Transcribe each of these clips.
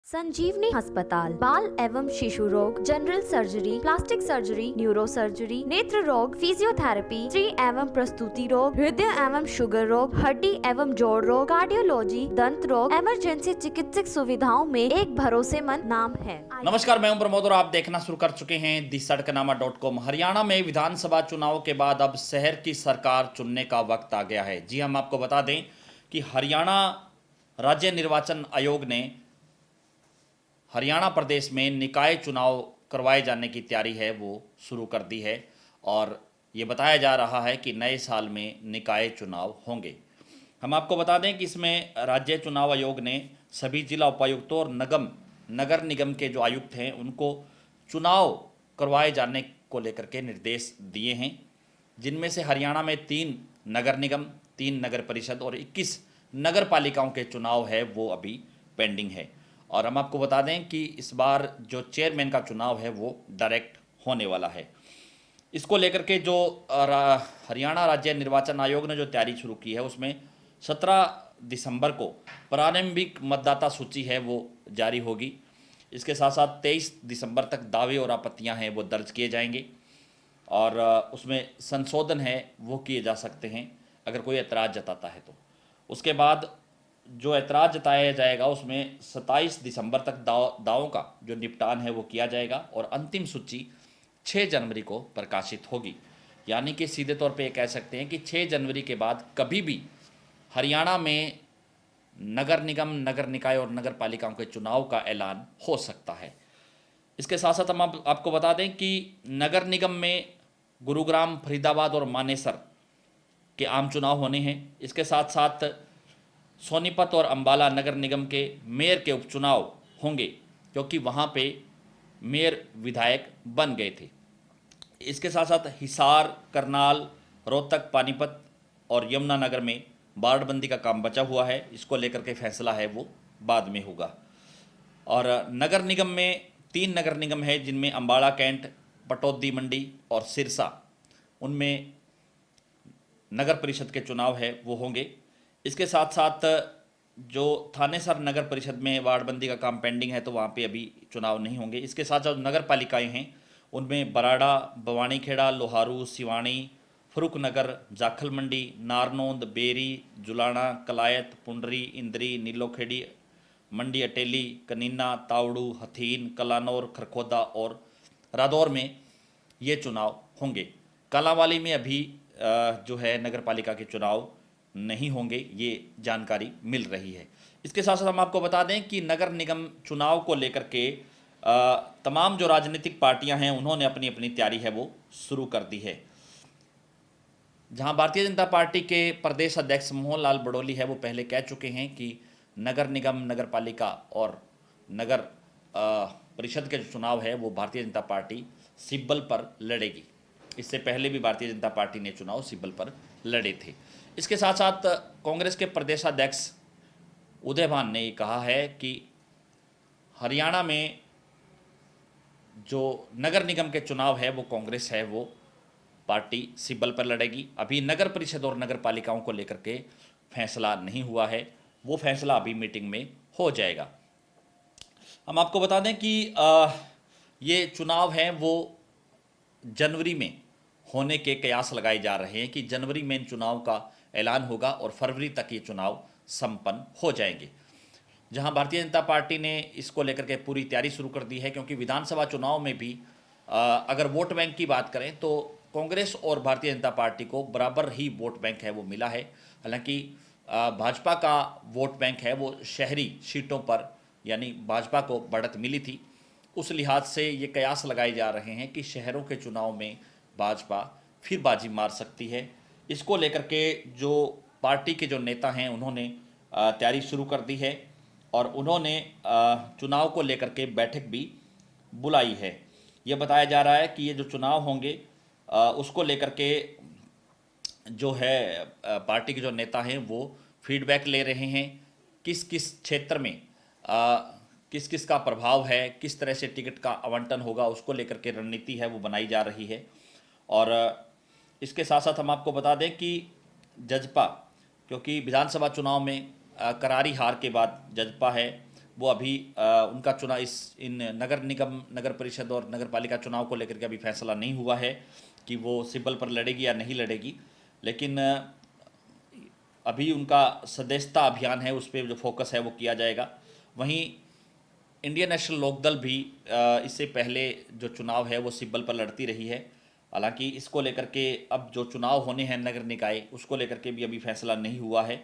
संजीवनी अस्पताल बाल एवं शिशु रोग, general surgery, plastic surgery, neuro surgery, नेत्र रोग, फिजियोथेरेपी, स्त्री एवं प्रसूति रोग, हृदय एवं शुगर रोग, हड्डी एवं जोड़ रोग, कार्डियोलॉजी, दंत रोग, इमरजेंसी चिकित्सक सुविधाओं में एक भरोसेमंद नाम है। नमस्कार, मैं हूं प्रमोद और आप देखना शुरू कर चुके हैं दी-सड़कनामा.com। हरियाणा में विधानसभा चुनाव के बाद अब शहर की सरकार चुनने का वक्त आ गया है। जी हम आपको बता दें कि हरियाणा राज्य निर्वाचन आयोग ने हरियाणा प्रदेश में निकाय चुनाव करवाए जाने की तैयारी है वो शुरू कर दी है और ये बताया जा रहा है कि नए साल में निकाय चुनाव होंगे। हम आपको बता दें कि इसमें राज्य चुनाव आयोग ने सभी जिला उपायुक्तों और नगर निगम के जो आयुक्त हैं उनको चुनाव करवाए जाने को लेकर के निर्देश दिए हैं, जिनमें से हरियाणा में 3 नगर निगम, 3 नगर परिषद और 21 नगर पालिकाओं के चुनाव है वो अभी पेंडिंग है। और हम आपको बता दें कि इस बार जो चेयरमैन का चुनाव है वो डायरेक्ट होने वाला है। इसको लेकर के जो हरियाणा राज्य निर्वाचन आयोग ने जो तैयारी शुरू की है उसमें 17 दिसंबर को प्रारंभिक मतदाता सूची है वो जारी होगी। इसके साथ साथ 23 दिसंबर तक दावे और आपत्तियां हैं वो दर्ज किए जाएंगे और उसमें संशोधन है वो किए जा सकते हैं अगर कोई ऐतराज़ जताता है तो। उसके बाद जो ऐतराज़ जताया जाएगा उसमें 27 दिसंबर तक दावों का जो निपटान है वो किया जाएगा और अंतिम सूची 6 जनवरी को प्रकाशित होगी। यानी कि सीधे तौर पे ये कह सकते हैं कि 6 जनवरी के बाद कभी भी हरियाणा में नगर निगम, नगर निकाय और नगर पालिकाओं के चुनाव का ऐलान हो सकता है। इसके साथ साथ हम आपको बता दें कि नगर निगम में गुरुग्राम, फरीदाबाद और मानेसर के आम चुनाव होने हैं। इसके साथ साथ सोनीपत और अंबाला नगर निगम के मेयर के उपचुनाव होंगे क्योंकि वहाँ पे मेयर विधायक बन गए थे। इसके साथ साथ हिसार, करनाल, रोहतक, पानीपत और यमुनानगर में बाड़बंदी का काम बचा हुआ है। इसको लेकर के फैसला है वो बाद में होगा। और नगर निगम में 3 नगर निगम है जिनमें अंबाला कैंट, पटौदी मंडी और सिरसा, उनमें नगर परिषद के चुनाव है वो होंगे। इसके साथ साथ जो थानेसर नगर परिषद में वार्डबंदी का काम पेंडिंग है तो वहाँ पे अभी चुनाव नहीं होंगे। इसके साथ जो नगर पालिकाएँ हैं उनमें बराड़ा, बवानीखेड़ा, लोहारू, सिवानी, फरुखनगर, जाखल मंडी, नारनौंद, बेरी, जुलाना, कलायत, पुंडरी, इंदरी, नीलोखेड़ी, मंडी अटेली, कनीना, तावड़ू, हथीन, कलानौर, खरखोदा और रादौर में ये चुनाव होंगे। कालांवाली में अभी जो है नगर पालिका के चुनाव नहीं होंगे, ये जानकारी मिल रही है। इसके साथ साथ हम आपको बता दें कि नगर निगम चुनाव को लेकर के तमाम जो राजनीतिक पार्टियां हैं उन्होंने अपनी अपनी तैयारी है वो शुरू कर दी है। जहां भारतीय जनता पार्टी के प्रदेश अध्यक्ष मोहन लाल बड़ोली है वो पहले कह चुके हैं कि नगर निगम, नगर पालिका और नगर परिषद के जो चुनाव है वो भारतीय जनता पार्टी सिब्बल पर लड़ेगी। इससे पहले भी भारतीय जनता पार्टी ने चुनाव सिब्बल पर लड़े थे। इसके साथ साथ कांग्रेस के प्रदेशाध्यक्ष उदय भान ने कहा है कि हरियाणा में जो नगर निगम के चुनाव है वो कांग्रेस है वो पार्टी सिब्बल पर लड़ेगी। अभी नगर परिषद और नगर पालिकाओं को लेकर के फैसला नहीं हुआ है, वो फैसला अभी मीटिंग में हो जाएगा। हम आपको बता दें कि ये चुनाव हैं वो जनवरी में होने के कयास लगाए जा रहे हैं कि जनवरी में इन चुनाव का ऐलान होगा और फरवरी तक ये चुनाव संपन्न हो जाएंगे। जहां भारतीय जनता पार्टी ने इसको लेकर के पूरी तैयारी शुरू कर दी है क्योंकि विधानसभा चुनाव में भी अगर वोट बैंक की बात करें तो कांग्रेस और भारतीय जनता पार्टी को बराबर ही वोट बैंक है वो मिला है। हालांकि भाजपा का वोट बैंक है वो शहरी सीटों पर, यानी भाजपा को बढ़त मिली थी, उस लिहाज से ये कयास लगाए जा रहे हैं कि शहरों के चुनाव में भाजपा फिर बाजी मार सकती है। इसको लेकर के जो पार्टी के जो नेता हैं उन्होंने तैयारी शुरू कर दी है और उन्होंने चुनाव को लेकर के बैठक भी बुलाई है। ये बताया जा रहा है कि ये जो चुनाव होंगे उसको लेकर के जो है पार्टी के जो नेता हैं वो फीडबैक ले रहे हैं, किस किस क्षेत्र में किस किस का प्रभाव है, किस तरह से टिकट का आवंटन होगा, उसको लेकर के रणनीति है वो बनाई जा रही है। और इसके साथ साथ हम आपको बता दें कि जजपा, क्योंकि विधानसभा चुनाव में करारी हार के बाद जजपा है वो अभी उनका चुनाव इन नगर निगम, नगर परिषद और नगर पालिका चुनाव को लेकर के अभी फैसला नहीं हुआ है कि वो सिब्बल पर लड़ेगी या नहीं लड़ेगी। लेकिन अभी उनका सदस्यता अभियान है, उस पर जो फोकस है वो किया जाएगा। वहीं इंडियन नेशनल लोकदल भी इससे पहले जो चुनाव है वो सिब्बल पर लड़ती रही है। हालांकि इसको लेकर के अब जो चुनाव होने हैं नगर निकाय, उसको लेकर के भी अभी फैसला नहीं हुआ है।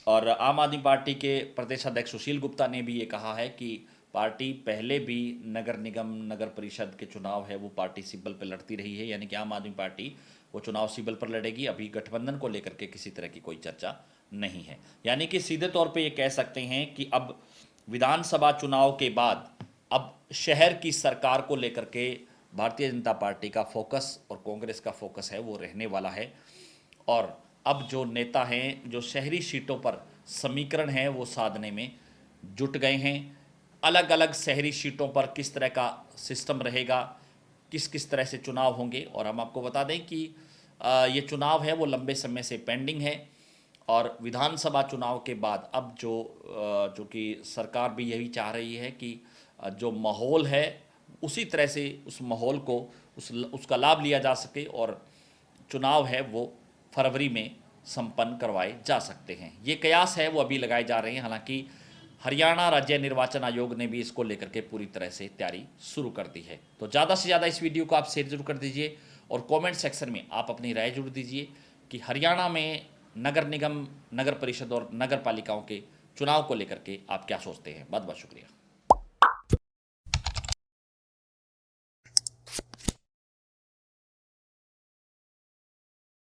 और आम आदमी पार्टी के प्रदेश अध्यक्ष सुशील गुप्ता ने भी ये कहा है कि पार्टी पहले भी नगर निगम, नगर परिषद के चुनाव है वो पार्टी सिब्बल पर लड़ती रही है, यानी कि आम आदमी पार्टी वो चुनाव सिब्बल पर लड़ेगी। अभी गठबंधन को लेकर के किसी तरह की कोई चर्चा नहीं है, यानी कि सीधे तौर पे ये कह सकते हैं कि अब विधानसभा चुनाव के बाद अब शहर की सरकार को लेकर के भारतीय जनता पार्टी का फोकस और कांग्रेस का फोकस है वो रहने वाला है। और अब जो नेता हैं जो शहरी सीटों पर समीकरण है वो साधने में जुट गए हैं। अलग अलग शहरी सीटों पर किस तरह का सिस्टम रहेगा, किस किस तरह से चुनाव होंगे। और हम आपको बता दें कि ये चुनाव है वो लंबे समय से पेंडिंग है और विधानसभा चुनाव के बाद अब जो कि सरकार भी यही चाह रही है कि जो माहौल है उसी तरह से उस माहौल को उसका लाभ लिया जा सके और चुनाव है वो फरवरी में संपन्न करवाए जा सकते हैं। ये कयास है वो अभी लगाए जा रहे हैं। हालांकि हरियाणा राज्य निर्वाचन आयोग ने भी इसको लेकर के पूरी तरह से तैयारी शुरू कर दी है। तो ज़्यादा से ज़्यादा इस वीडियो को आप शेयर जरूर कर दीजिए और कमेंट सेक्शन में आप अपनी राय जरूर दीजिए कि हरियाणा में नगर निगम, नगर परिषद और नगर पालिकाओं के चुनाव को लेकर के आप क्या सोचते हैं। बहुत बहुत शुक्रिया।